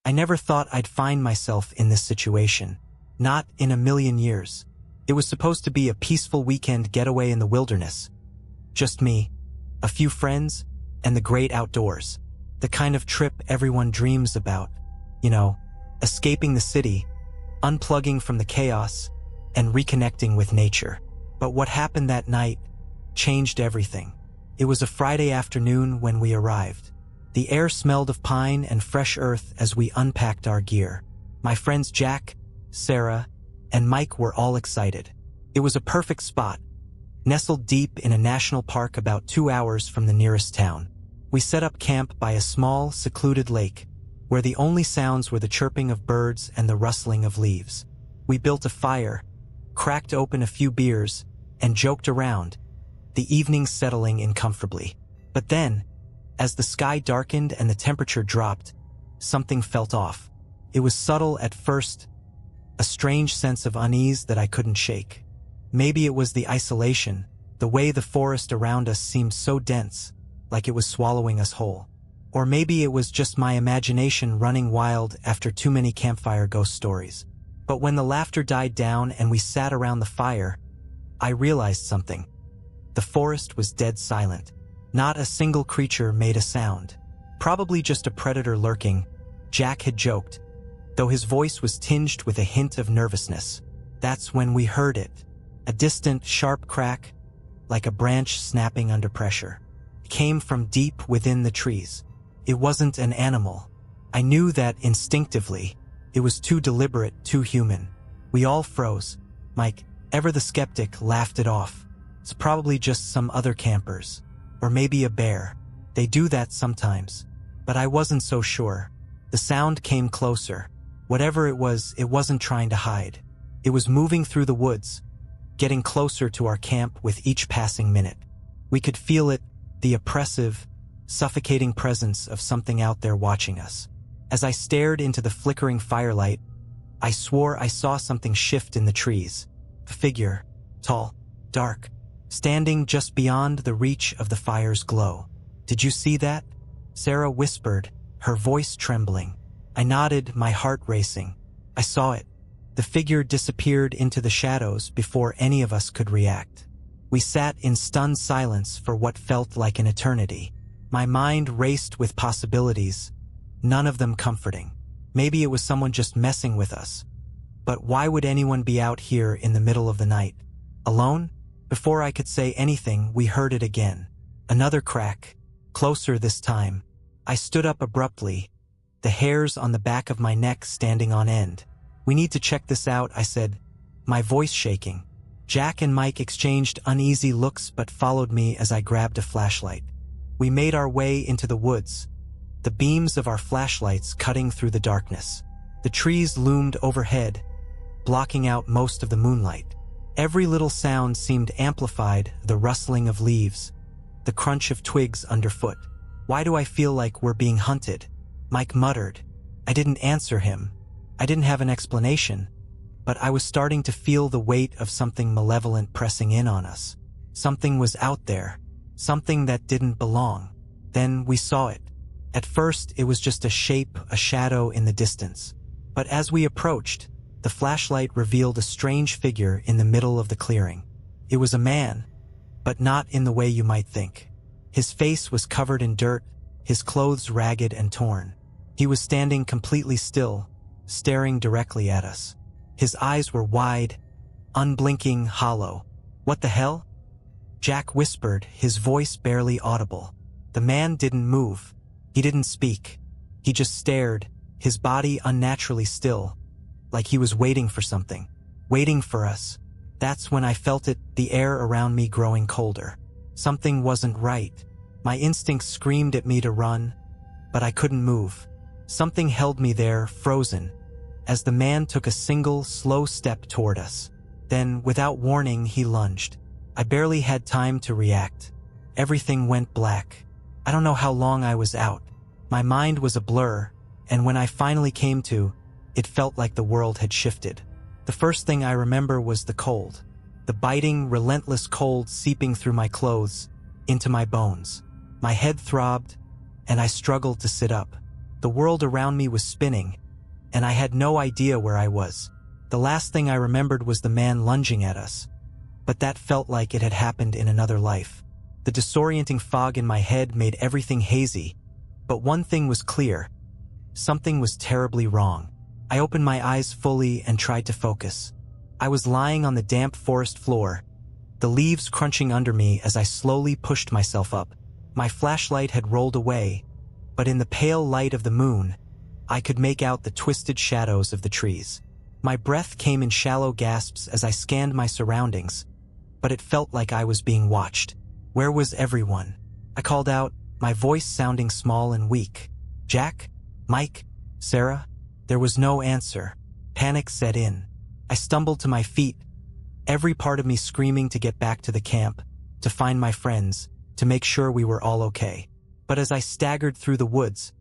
I never thought I'd find myself in this situation. Not in a million years. It was supposed to be a peaceful weekend getaway in the wilderness. Just me, a few friends, and the great outdoors. The kind of trip everyone dreams about. You know, escaping the city, unplugging from the chaos, and reconnecting with nature. But what happened that night changed everything. It was a Friday afternoon when we arrived. The air smelled of pine and fresh earth as we unpacked our gear. My friends Jack, Sarah, and Mike were all excited. It was a perfect spot, nestled deep in a national park about 2 hours from the nearest town. We set up camp by a small, secluded lake, where the only sounds were the chirping of birds and the rustling of leaves. We built a fire, cracked open a few beers, and joked around, the evening settling in comfortably. But then, as the sky darkened and the temperature dropped, something felt off. It was subtle at first, a strange sense of unease that I couldn't shake. Maybe it was the isolation, the way the forest around us seemed so dense, like it was swallowing us whole. Or maybe it was just my imagination running wild after too many campfire ghost stories. But when the laughter died down and we sat around the fire, I realized something. The forest was dead silent. Not a single creature made a sound. Probably just a predator lurking, Jack had joked, though his voice was tinged with a hint of nervousness. That's when we heard it. A distant, sharp crack, like a branch snapping under pressure. It came from deep within the trees. It wasn't an animal. I knew that instinctively. It was too deliberate, too human. We all froze. Mike, ever the skeptic, laughed it off. It's probably just some other campers. Or maybe a bear. They do that sometimes. But I wasn't so sure. The sound came closer. Whatever it wasn't trying to hide. It was moving through the woods, getting closer to our camp with each passing minute. We could feel it, the oppressive, suffocating presence of something out there watching us. As I stared into the flickering firelight, I swore I saw something shift in the trees. A figure, tall, dark, standing just beyond the reach of the fire's glow. "Did you see that?" Sarah whispered, her voice trembling. I nodded, my heart racing. I saw it. The figure disappeared into the shadows before any of us could react. We sat in stunned silence for what felt like an eternity. My mind raced with possibilities, none of them comforting. Maybe it was someone just messing with us. But why would anyone be out here in the middle of the night? Alone? Before I could say anything, we heard it again. Another crack, closer this time. I stood up abruptly, the hairs on the back of my neck standing on end. "We need to check this out," I said, my voice shaking. Jack and Mike exchanged uneasy looks but followed me as I grabbed a flashlight. We made our way into the woods, the beams of our flashlights cutting through the darkness. The trees loomed overhead, blocking out most of the moonlight. Every little sound seemed amplified, the rustling of leaves, the crunch of twigs underfoot. "Why do I feel like we're being hunted?" Mike muttered. I didn't answer him. I didn't have an explanation, but I was starting to feel the weight of something malevolent pressing in on us. Something was out there, something that didn't belong. Then we saw it. At first, it was just a shape, a shadow in the distance. But as we approached, the flashlight revealed a strange figure in the middle of the clearing. It was a man, but not in the way you might think. His face was covered in dirt, his clothes ragged and torn. He was standing completely still, staring directly at us. His eyes were wide, unblinking, hollow. "What the hell?" Jack whispered, his voice barely audible. The man didn't move. He didn't speak. He just stared, his body unnaturally still, like he was waiting for something, waiting for us. That's when I felt it, the air around me growing colder. Something wasn't right. My instincts screamed at me to run, but I couldn't move. Something held me there, frozen, as the man took a single, slow step toward us. Then, without warning, he lunged. I barely had time to react. Everything went black. I don't know how long I was out. My mind was a blur, and when I finally came to, it felt like the world had shifted. The first thing I remember was the cold. The biting, relentless cold seeping through my clothes, into my bones. My head throbbed, and I struggled to sit up. The world around me was spinning, and I had no idea where I was. The last thing I remembered was the man lunging at us, but that felt like it had happened in another life. The disorienting fog in my head made everything hazy, but one thing was clear. Something was terribly wrong. I opened my eyes fully and tried to focus. I was lying on the damp forest floor, the leaves crunching under me as I slowly pushed myself up. My flashlight had rolled away, but in the pale light of the moon, I could make out the twisted shadows of the trees. My breath came in shallow gasps as I scanned my surroundings, but it felt like I was being watched. Where was everyone? I called out, my voice sounding small and weak. Jack? Mike? Sarah? There was no answer. Panic set in. I stumbled to my feet, every part of me screaming to get back to the camp, to find my friends, to make sure we were all okay. But as I staggered through the woods,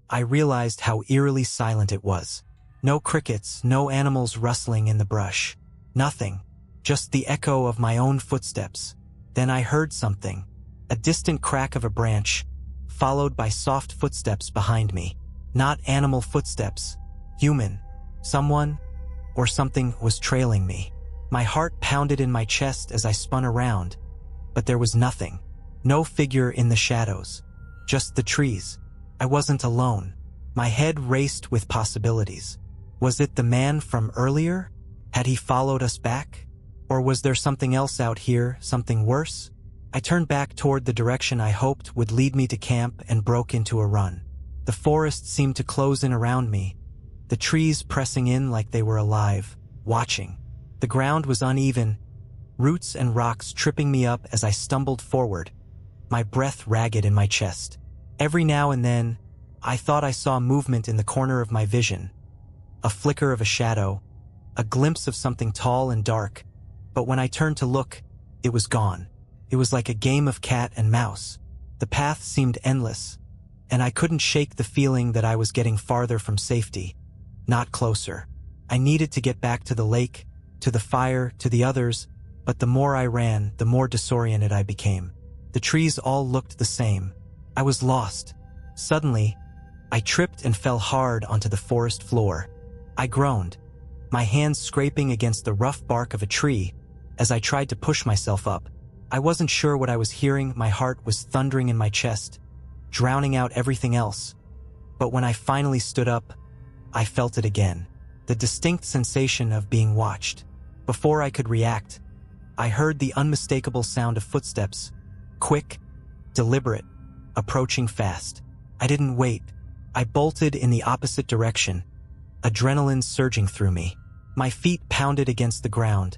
I realized how eerily silent it was. No crickets, no animals rustling in the brush. Nothing. Just the echo of my own footsteps. Then I heard something. A distant crack of a branch, followed by soft footsteps behind me. Not animal footsteps. Human. Someone or something was trailing me. My heart pounded in my chest as I spun around, but there was nothing. No figure in the shadows. Just the trees. I wasn't alone. My head raced with possibilities. Was it the man from earlier? Had he followed us back? Or was there something else out here, something worse? I turned back toward the direction I hoped would lead me to camp and broke into a run. The forest seemed to close in around me, the trees pressing in like they were alive, watching. The ground was uneven, roots and rocks tripping me up as I stumbled forward, my breath ragged in my chest. Every now and then, I thought I saw movement in the corner of my vision. A flicker of a shadow, a glimpse of something tall and dark, but when I turned to look, it was gone. It was like a game of cat and mouse. The path seemed endless, and I couldn't shake the feeling that I was getting farther from safety, not closer. I needed to get back to the lake, to the fire, to the others, but the more I ran, the more disoriented I became. The trees all looked the same. I was lost. Suddenly, I tripped and fell hard onto the forest floor. I groaned, my hands scraping against the rough bark of a tree as I tried to push myself up. I wasn't sure what I was hearing. My heart was thundering in my chest, drowning out everything else. But when I finally stood up, I felt it again. The distinct sensation of being watched. Before I could react, I heard the unmistakable sound of footsteps. Quick, deliberate, approaching fast. I didn't wait. I bolted in the opposite direction, adrenaline surging through me. My feet pounded against the ground,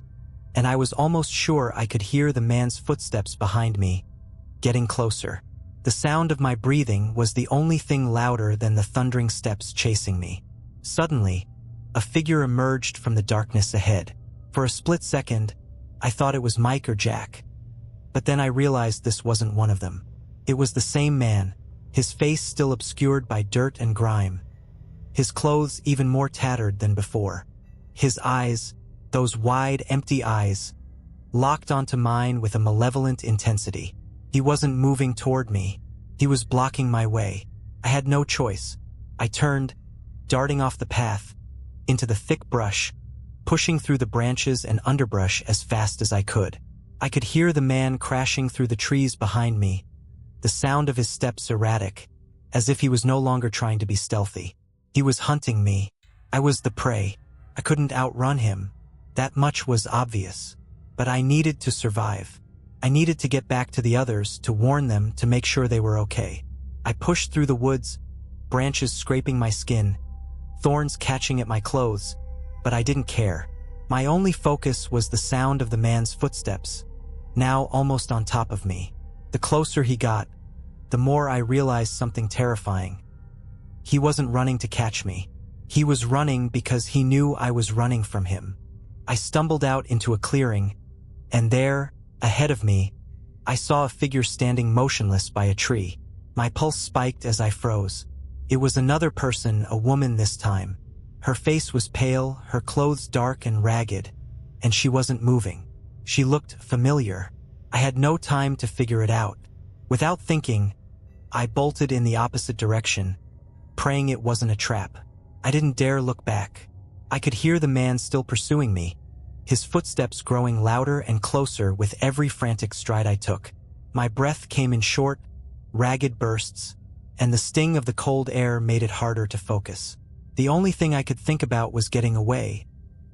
and I was almost sure I could hear the man's footsteps behind me, getting closer. The sound of my breathing was the only thing louder than the thundering steps chasing me. Suddenly, a figure emerged from the darkness ahead. For a split second, I thought it was Mike or Jack. But then I realized this wasn't one of them. It was the same man, his face still obscured by dirt and grime, his clothes even more tattered than before. His eyes, those wide, empty eyes, locked onto mine with a malevolent intensity. He wasn't moving toward me. He was blocking my way. I had no choice. I turned, darting off the path, into the thick brush, pushing through the branches and underbrush as fast as I could. I could hear the man crashing through the trees behind me, the sound of his steps erratic, as if he was no longer trying to be stealthy. He was hunting me. I was the prey. I couldn't outrun him. That much was obvious. But I needed to survive. I needed to get back to the others, to warn them, to make sure they were okay. I pushed through the woods, branches scraping my skin, thorns catching at my clothes, but I didn't care. My only focus was the sound of the man's footsteps, now almost on top of me. The closer he got, the more I realized something terrifying. He wasn't running to catch me. He was running because he knew I was running from him. I stumbled out into a clearing, and there, ahead of me, I saw a figure standing motionless by a tree. My pulse spiked as I froze. It was another person, a woman this time. Her face was pale, her clothes dark and ragged, and she wasn't moving. She looked familiar. I had no time to figure it out. Without thinking, I bolted in the opposite direction, praying it wasn't a trap. I didn't dare look back. I could hear the man still pursuing me, his footsteps growing louder and closer with every frantic stride I took. My breath came in short, ragged bursts, and the sting of the cold air made it harder to focus. The only thing I could think about was getting away,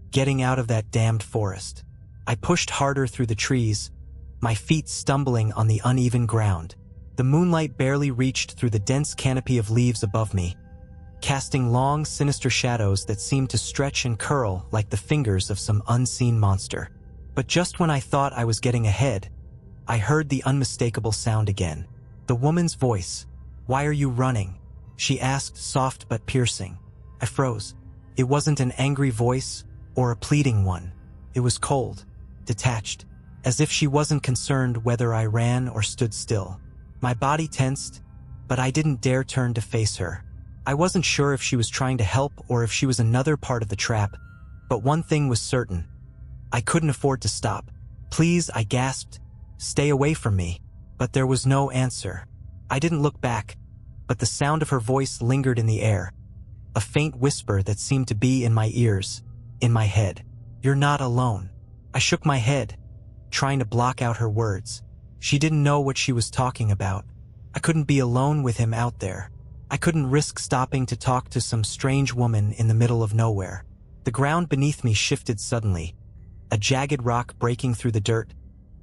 getting out of that damned forest. I pushed harder through the trees, my feet stumbling on the uneven ground. The moonlight barely reached through the dense canopy of leaves above me, casting long, sinister shadows that seemed to stretch and curl like the fingers of some unseen monster. But just when I thought I was getting ahead, I heard the unmistakable sound again. The woman's voice. "Why are you running?" she asked, soft but piercing. I froze. It wasn't an angry voice or a pleading one. It was cold, detached, as if she wasn't concerned whether I ran or stood still. My body tensed, but I didn't dare turn to face her. I wasn't sure if she was trying to help or if she was another part of the trap, but one thing was certain. I couldn't afford to stop. "Please," I gasped, "stay away from me." But there was no answer. I didn't look back, but the sound of her voice lingered in the air, a faint whisper that seemed to be in my ears, in my head. "You're not alone." I shook my head, trying to block out her words. She didn't know what she was talking about. I couldn't be alone with him out there. I couldn't risk stopping to talk to some strange woman in the middle of nowhere. The ground beneath me shifted suddenly, a jagged rock breaking through the dirt,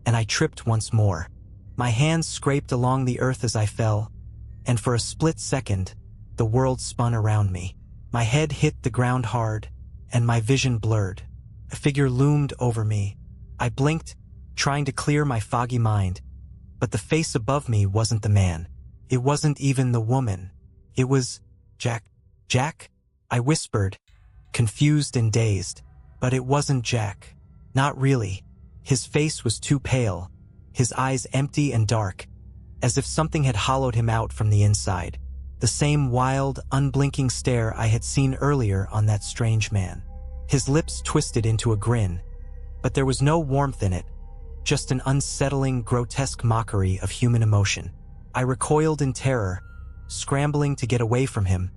and I tripped once more. My hands scraped along the earth as I fell, and for a split second, the world spun around me. My head hit the ground hard, and my vision blurred. A figure loomed over me. I blinked, trying to clear my foggy mind, but the face above me wasn't the man. It wasn't even the woman. It was Jack. "Jack?" I whispered, confused and dazed. But it wasn't Jack. Not really. His face was too pale, his eyes empty and dark, as if something had hollowed him out from the inside. The same wild, unblinking stare I had seen earlier on that strange man. His lips twisted into a grin, but there was no warmth in it, just an unsettling, grotesque mockery of human emotion. I recoiled in terror, scrambling to get away from him,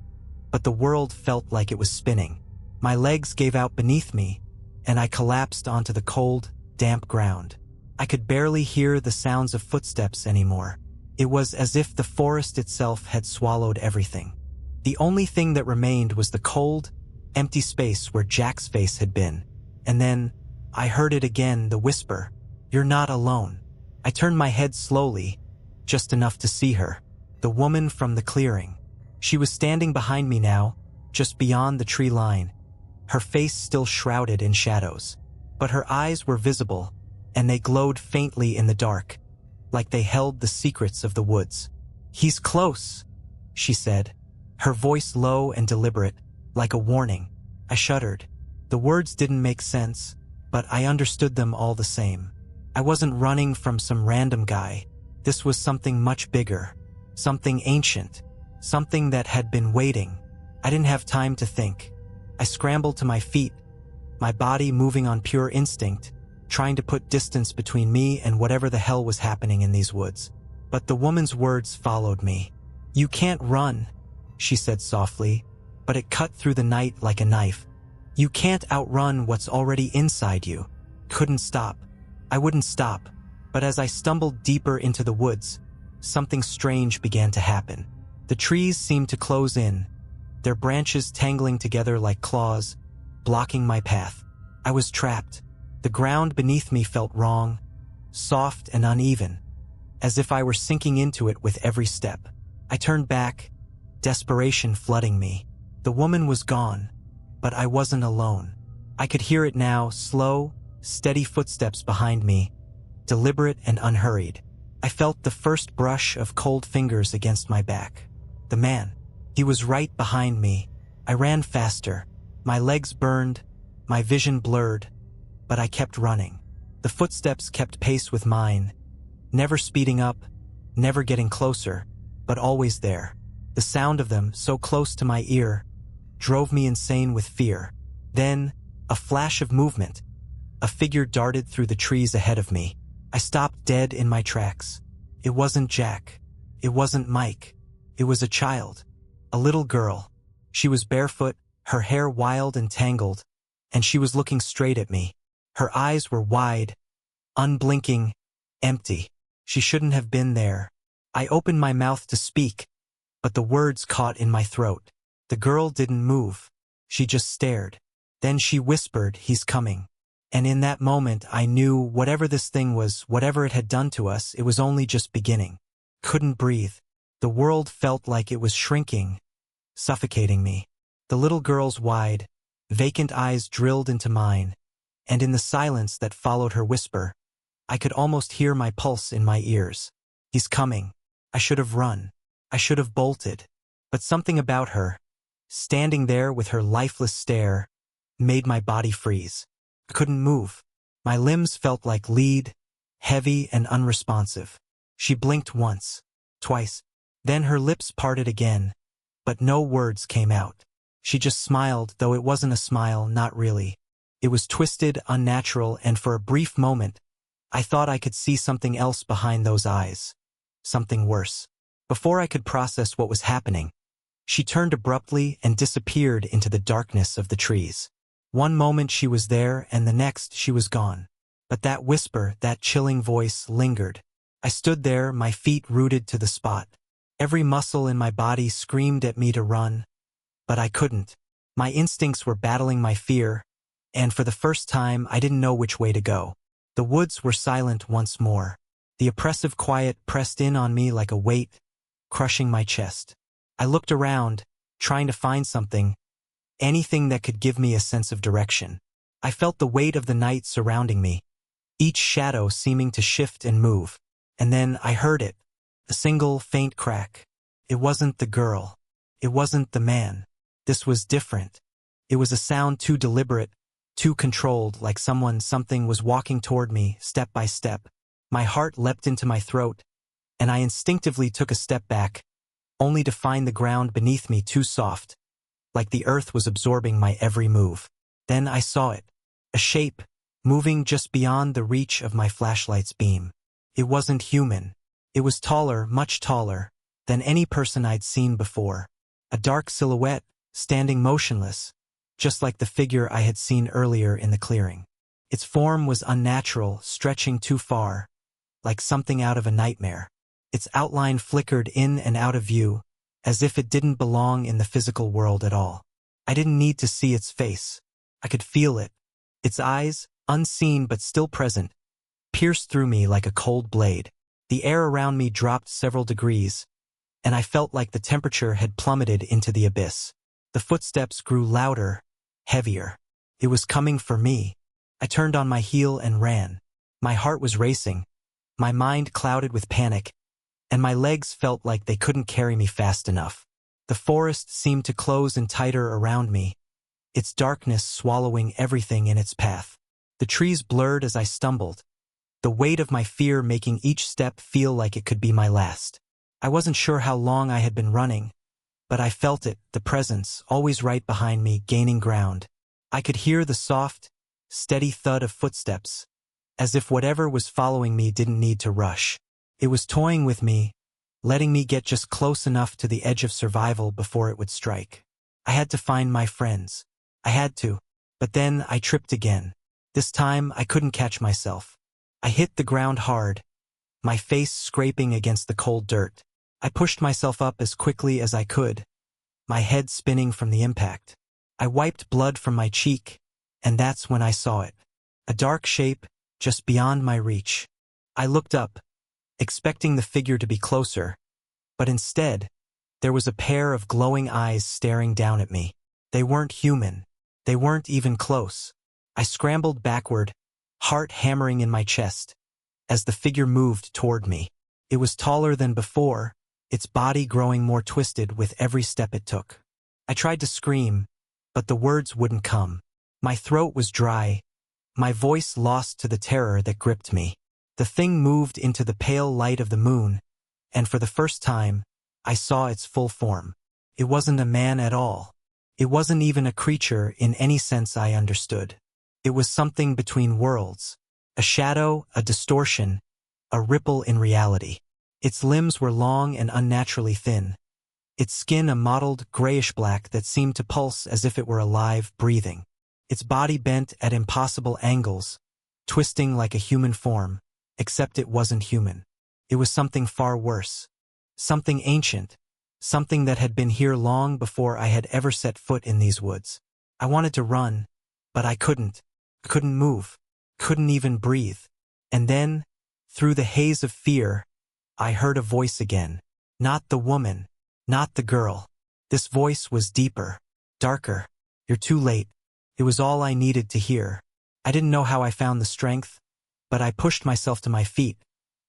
but the world felt like it was spinning. My legs gave out beneath me, and I collapsed onto the cold, damp ground. I could barely hear the sounds of footsteps anymore. It was as if the forest itself had swallowed everything. The only thing that remained was the cold, empty space where Jack's face had been. And then, I heard it again, the whisper, "You're not alone." I turned my head slowly, just enough to see her. The woman from the clearing. She was standing behind me now, just beyond the tree line, her face still shrouded in shadows. But her eyes were visible, and they glowed faintly in the dark, like they held the secrets of the woods. "He's close," she said, her voice low and deliberate, like a warning. I shuddered. The words didn't make sense, but I understood them all the same. I wasn't running from some random guy. This was something much bigger, something ancient, something that had been waiting. I didn't have time to think. I scrambled to my feet, my body moving on pure instinct, trying to put distance between me and whatever the hell was happening in these woods. But the woman's words followed me. "You can't run," she said softly, but it cut through the night like a knife. "You can't outrun what's already inside you." Couldn't stop. I wouldn't stop. But as I stumbled deeper into the woods, something strange began to happen. The trees seemed to close in, their branches tangling together like claws, blocking my path. I was trapped. The ground beneath me felt wrong, soft and uneven, as if I were sinking into it with every step. I turned back, desperation flooding me. The woman was gone, but I wasn't alone. I could hear it now, slow, steady footsteps behind me, deliberate and unhurried. I felt the first brush of cold fingers against my back. The man. He was right behind me. I ran faster. My legs burned, my vision blurred, but I kept running. The footsteps kept pace with mine, never speeding up, never getting closer, but always there. The sound of them, so close to my ear, drove me insane with fear. Then, a flash of movement. A figure darted through the trees ahead of me. I stopped dead in my tracks. It wasn't Jack. It wasn't Mike. It was a child. A little girl. She was barefoot, her hair wild and tangled, and she was looking straight at me. Her eyes were wide, unblinking, empty. She shouldn't have been there. I opened my mouth to speak, but the words caught in my throat. The girl didn't move. She just stared. Then she whispered, "He's coming." And in that moment I knew whatever this thing was, whatever it had done to us, it was only just beginning. Couldn't breathe. The world felt like it was shrinking, suffocating me. The little girl's wide, vacant eyes drilled into mine, and in the silence that followed her whisper, I could almost hear my pulse in my ears. He's coming. I should have run. I should have bolted. But something about her, standing there with her lifeless stare, made my body freeze. I couldn't move. My limbs felt like lead, heavy and unresponsive. She blinked once, twice. Then her lips parted again, but no words came out. She just smiled, though it wasn't a smile, not really. It was twisted, unnatural, and for a brief moment, I thought I could see something else behind those eyes. Something worse. Before I could process what was happening, she turned abruptly and disappeared into the darkness of the trees. One moment she was there, and the next she was gone. But that whisper, that chilling voice, lingered. I stood there, my feet rooted to the spot. Every muscle in my body screamed at me to run, but I couldn't. My instincts were battling my fear, and for the first time I didn't know which way to go. The woods were silent once more. The oppressive quiet pressed in on me like a weight, crushing my chest. I looked around, trying to find something, anything that could give me a sense of direction. I felt the weight of the night surrounding me, each shadow seeming to shift and move. And then I heard it, a single faint crack. It wasn't the girl. It wasn't the man. This was different. It was a sound too deliberate, too controlled, like something was walking toward me, step by step. My heart leapt into my throat, and I instinctively took a step back, only to find the ground beneath me too soft, like the earth was absorbing my every move. Then I saw it, a shape, moving just beyond the reach of my flashlight's beam. It wasn't human. It was taller, much taller, than any person I'd seen before. A dark silhouette, standing motionless, just like the figure I had seen earlier in the clearing. Its form was unnatural, stretching too far, like something out of a nightmare. Its outline flickered in and out of view, as if it didn't belong in the physical world at all. I didn't need to see its face. I could feel it. Its eyes, unseen but still present, pierced through me like a cold blade. The air around me dropped several degrees, and I felt like the temperature had plummeted into the abyss. The footsteps grew louder, heavier. It was coming for me. I turned on my heel and ran. My heart was racing, my mind clouded with panic, and my legs felt like they couldn't carry me fast enough. The forest seemed to close in tighter around me, its darkness swallowing everything in its path. The trees blurred as I stumbled, the weight of my fear making each step feel like it could be my last. I wasn't sure how long I had been running, but I felt it, the presence, always right behind me, gaining ground. I could hear the soft, steady thud of footsteps, as if whatever was following me didn't need to rush. It was toying with me, letting me get just close enough to the edge of survival before it would strike. I had to find my friends. I had to. But then I tripped again. This time I couldn't catch myself. I hit the ground hard, my face scraping against the cold dirt. I pushed myself up as quickly as I could, my head spinning from the impact. I wiped blood from my cheek, and that's when I saw it. A dark shape, just beyond my reach. I looked up, expecting the figure to be closer, but instead, there was a pair of glowing eyes staring down at me. They weren't human. They weren't even close. I scrambled backward, heart hammering in my chest, as the figure moved toward me. It was taller than before, its body growing more twisted with every step it took. I tried to scream, but the words wouldn't come. My throat was dry, my voice lost to the terror that gripped me. The thing moved into the pale light of the moon, and for the first time, I saw its full form. It wasn't a man at all. It wasn't even a creature in any sense I understood. It was something between worlds, a shadow, a distortion, a ripple in reality. Its limbs were long and unnaturally thin, its skin a mottled, grayish-black that seemed to pulse as if it were alive, breathing. Its body bent at impossible angles, twisting like a human form, except it wasn't human. It was something far worse. Something ancient. Something that had been here long before I had ever set foot in these woods. I wanted to run, but I couldn't. Couldn't move. Couldn't even breathe. And then, through the haze of fear, I heard a voice again. Not the woman. Not the girl. This voice was deeper. Darker. You're too late. It was all I needed to hear. I didn't know how I found the strength, but I pushed myself to my feet,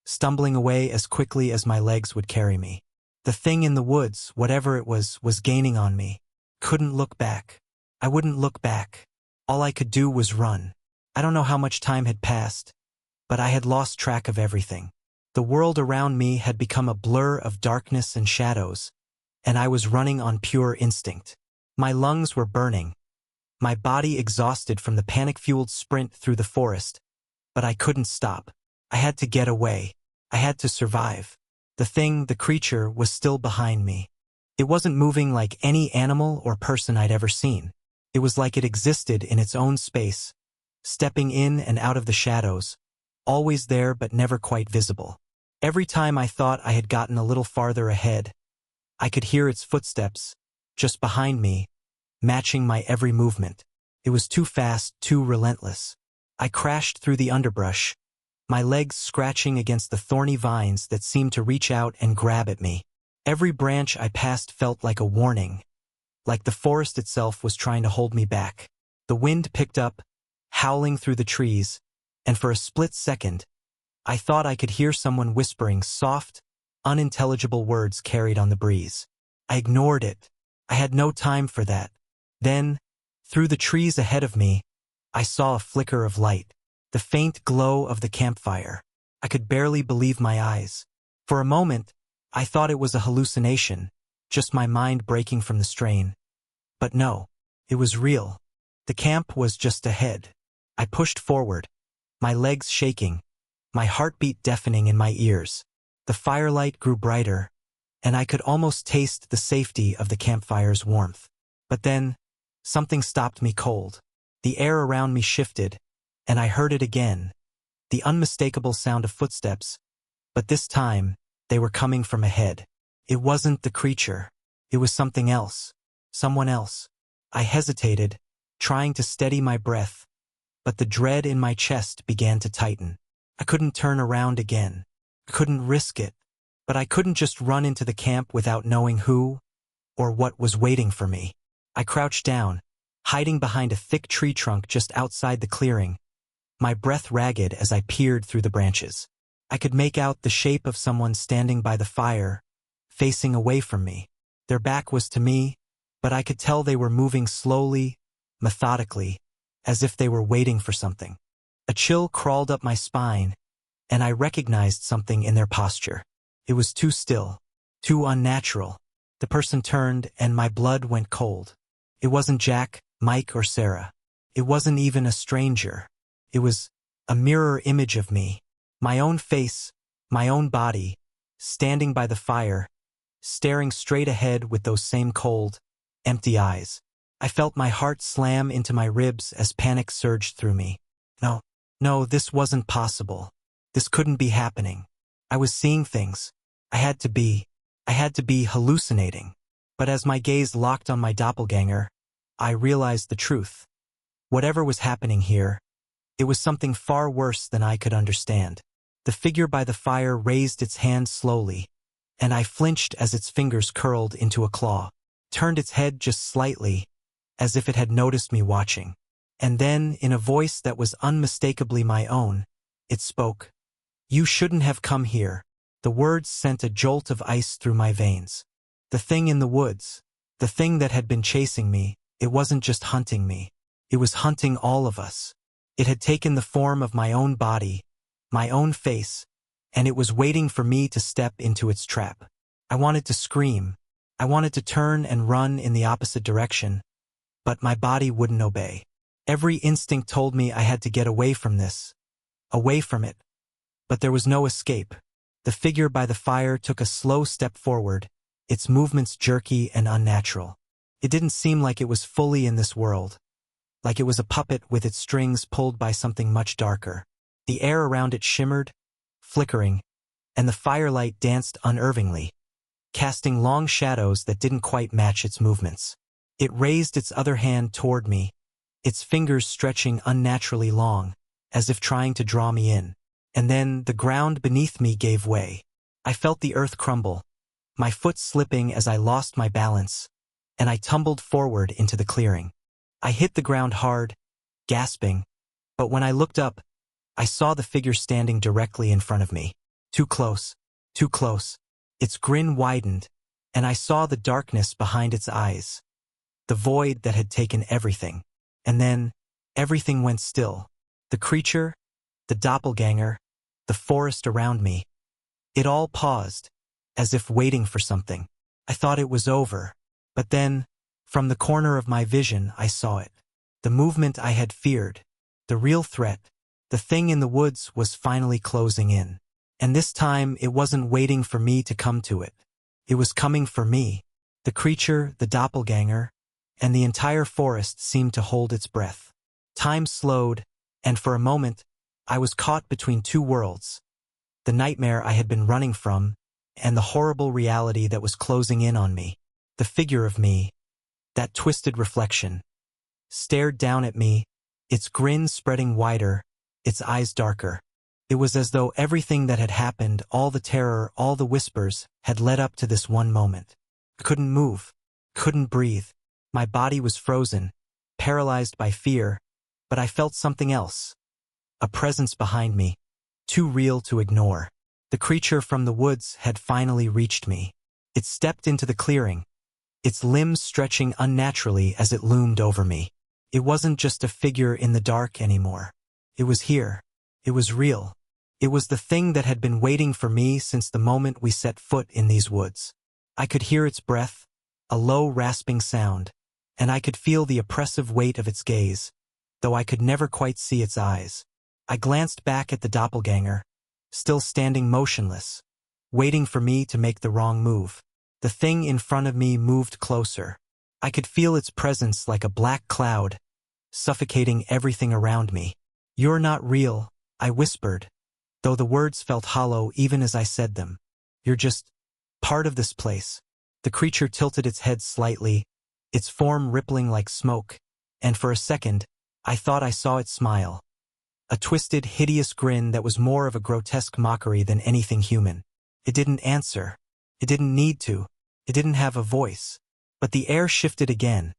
stumbling away as quickly as my legs would carry me. The thing in the woods, whatever it was gaining on me. Couldn't look back. I wouldn't look back. All I could do was run. I don't know how much time had passed, but I had lost track of everything. The world around me had become a blur of darkness and shadows, and I was running on pure instinct. My lungs were burning, my body exhausted from the panic-fueled sprint through the forest, but I couldn't stop. I had to get away. I had to survive. The creature, was still behind me. It wasn't moving like any animal or person I'd ever seen. It was like it existed in its own space, stepping in and out of the shadows, always there but never quite visible. Every time I thought I had gotten a little farther ahead, I could hear its footsteps, just behind me, matching my every movement. It was too fast, too relentless. I crashed through the underbrush, my legs scratching against the thorny vines that seemed to reach out and grab at me. Every branch I passed felt like a warning, like the forest itself was trying to hold me back. The wind picked up, howling through the trees, and for a split second, I thought I could hear someone whispering soft, unintelligible words carried on the breeze. I ignored it. I had no time for that. Then, through the trees ahead of me, I saw a flicker of light, the faint glow of the campfire. I could barely believe my eyes. For a moment, I thought it was a hallucination, just my mind breaking from the strain. But no, it was real. The camp was just ahead. I pushed forward, my legs shaking, my heartbeat deafening in my ears. The firelight grew brighter, and I could almost taste the safety of the campfire's warmth. But then, something stopped me cold. The air around me shifted, and I heard it again, the unmistakable sound of footsteps, but this time, they were coming from ahead. It wasn't the creature. It was something else. Someone else. I hesitated, trying to steady my breath, but the dread in my chest began to tighten. I couldn't turn around again. I couldn't risk it. But I couldn't just run into the camp without knowing who or what was waiting for me. I crouched down, hiding behind a thick tree trunk just outside the clearing, my breath ragged as I peered through the branches. I could make out the shape of someone standing by the fire, facing away from me. Their back was to me, but I could tell they were moving slowly, methodically, as if they were waiting for something. A chill crawled up my spine, and I recognized something in their posture. It was too still, too unnatural. The person turned, and my blood went cold. It wasn't Jack, Mike, or Sarah. It wasn't even a stranger. It was a mirror image of me. My own face, my own body, standing by the fire, staring straight ahead with those same cold, empty eyes. I felt my heart slam into my ribs as panic surged through me. No, this wasn't possible. This couldn't be happening. I was seeing things. I had to be hallucinating. But as my gaze locked on my doppelganger, I realized the truth. Whatever was happening here, it was something far worse than I could understand. The figure by the fire raised its hand slowly, and I flinched as its fingers curled into a claw, turned its head just slightly, as if it had noticed me watching. And then, in a voice that was unmistakably my own, it spoke. "You shouldn't have come here." The words sent a jolt of ice through my veins. The thing in the woods, the thing that had been chasing me, it wasn't just hunting me. It was hunting all of us. It had taken the form of my own body, my own face, and it was waiting for me to step into its trap. I wanted to scream. I wanted to turn and run in the opposite direction, but my body wouldn't obey. Every instinct told me I had to get away from this, away from it. But there was no escape. The figure by the fire took a slow step forward, its movements jerky and unnatural. It didn't seem like it was fully in this world, like it was a puppet with its strings pulled by something much darker. The air around it shimmered, flickering, and the firelight danced unnervingly, casting long shadows that didn't quite match its movements. It raised its other hand toward me, its fingers stretching unnaturally long, as if trying to draw me in. And then the ground beneath me gave way. I felt the earth crumble, my foot slipping as I lost my balance, and I tumbled forward into the clearing. I hit the ground hard, gasping, but when I looked up, I saw the figure standing directly in front of me. Too close, too close. Its grin widened, and I saw the darkness behind its eyes, the void that had taken everything. And then, everything went still. The creature, the doppelganger, the forest around me. It all paused, as if waiting for something. I thought it was over, but then, from the corner of my vision, I saw it. The movement I had feared, the real threat, the thing in the woods was finally closing in. And this time, it wasn't waiting for me to come to it. It was coming for me. The creature, the doppelganger, and the entire forest seemed to hold its breath. Time slowed, and for a moment, I was caught between two worlds. The nightmare I had been running from, and the horrible reality that was closing in on me. The figure of me, that twisted reflection, stared down at me, its grin spreading wider, its eyes darker. It was as though everything that had happened, all the terror, all the whispers, had led up to this one moment. I couldn't move, couldn't breathe. My body was frozen, paralyzed by fear, but I felt something else. A presence behind me, too real to ignore. The creature from the woods had finally reached me. It stepped into the clearing, its limbs stretching unnaturally as it loomed over me. It wasn't just a figure in the dark anymore. It was here. It was real. It was the thing that had been waiting for me since the moment we set foot in these woods. I could hear its breath, a low rasping sound, and I could feel the oppressive weight of its gaze, though I could never quite see its eyes. I glanced back at the doppelganger, still standing motionless, waiting for me to make the wrong move. The thing in front of me moved closer. I could feel its presence like a black cloud, suffocating everything around me. "You're not real," I whispered, though the words felt hollow even as I said them. "You're just part of this place." The creature tilted its head slightly, its form rippling like smoke, and for a second, I thought I saw it smile. A twisted, hideous grin that was more of a grotesque mockery than anything human. It didn't answer. It didn't need to. It didn't have a voice. But the air shifted again,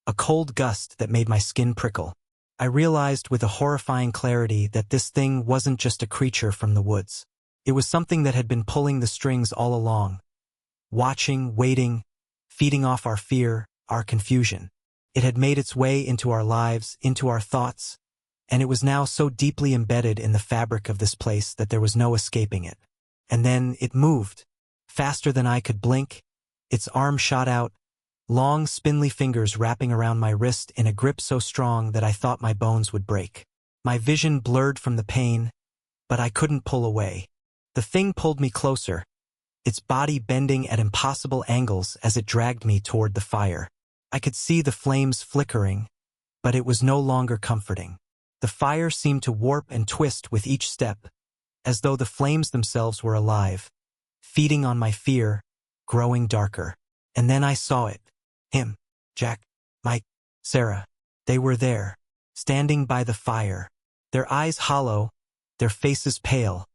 a cold gust that made my skin prickle. I realized with a horrifying clarity that this thing wasn't just a creature from the woods. It was something that had been pulling the strings all along, watching, waiting, feeding off our fear, our confusion. It had made its way into our lives, into our thoughts, and it was now so deeply embedded in the fabric of this place that there was no escaping it. And then it moved, faster than I could blink. Its arm shot out, long, spindly fingers wrapping around my wrist in a grip so strong that I thought my bones would break. My vision blurred from the pain, but I couldn't pull away. The thing pulled me closer, its body bending at impossible angles as it dragged me toward the fire. I could see the flames flickering, but it was no longer comforting. The fire seemed to warp and twist with each step, as though the flames themselves were alive, feeding on my fear, growing darker. And then I saw it. Him, Jack, Mike, Sarah. They were there, standing by the fire, their eyes hollow, their faces pale,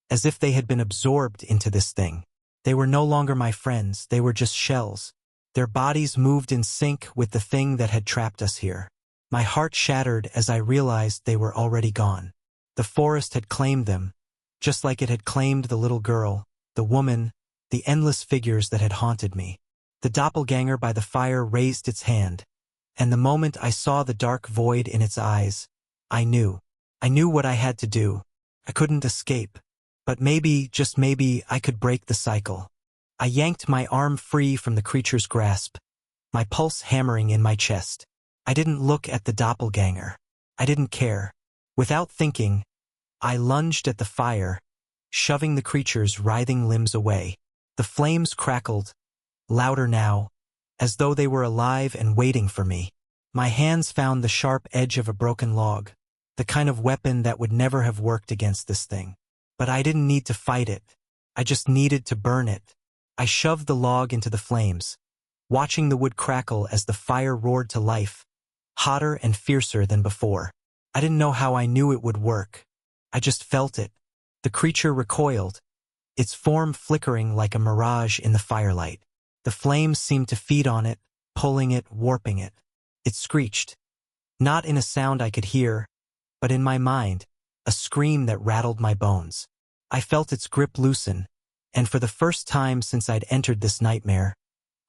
as if they had been absorbed into this thing. They were no longer my friends, they were just shells. Their bodies moved in sync with the thing that had trapped us here. My heart shattered as I realized they were already gone. The forest had claimed them, just like it had claimed the little girl, the woman, the endless figures that had haunted me. The doppelganger by the fire raised its hand, and the moment I saw the dark void in its eyes, I knew. I knew what I had to do. I couldn't escape. But maybe, just maybe, I could break the cycle. I yanked my arm free from the creature's grasp, my pulse hammering in my chest. I didn't look at the doppelganger. I didn't care. Without thinking, I lunged at the fire, shoving the creature's writhing limbs away. The flames crackled, louder now, as though they were alive and waiting for me. My hands found the sharp edge of a broken log, the kind of weapon that would never have worked against this thing. But I didn't need to fight it. I just needed to burn it. I shoved the log into the flames, watching the wood crackle as the fire roared to life, hotter and fiercer than before. I didn't know how I knew it would work. I just felt it. The creature recoiled, its form flickering like a mirage in the firelight. The flames seemed to feed on it, pulling it, warping it. It screeched. Not in a sound I could hear, but in my mind, a scream that rattled my bones. I felt its grip loosen, and for the first time since I'd entered this nightmare,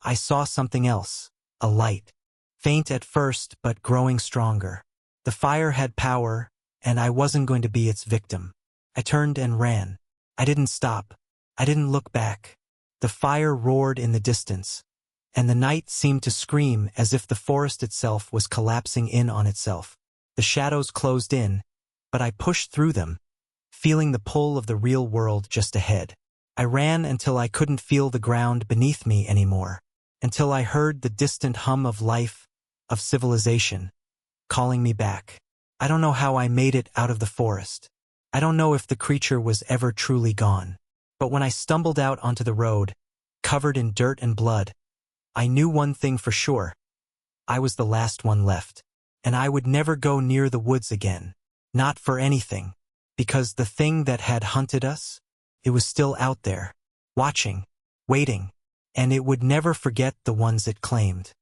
I saw something else, a light. Faint at first, but growing stronger. The fire had power, and I wasn't going to be its victim. I turned and ran. I didn't stop. I didn't look back. The fire roared in the distance, and the night seemed to scream as if the forest itself was collapsing in on itself. The shadows closed in, but I pushed through them, feeling the pull of the real world just ahead. I ran until I couldn't feel the ground beneath me anymore, until I heard the distant hum of life, of civilization, calling me back. I don't know how I made it out of the forest. I don't know if the creature was ever truly gone. But when I stumbled out onto the road, covered in dirt and blood, I knew one thing for sure. I was the last one left, and I would never go near the woods again. Not for anything, because the thing that had hunted us, it was still out there, watching, waiting, and it would never forget the ones it claimed.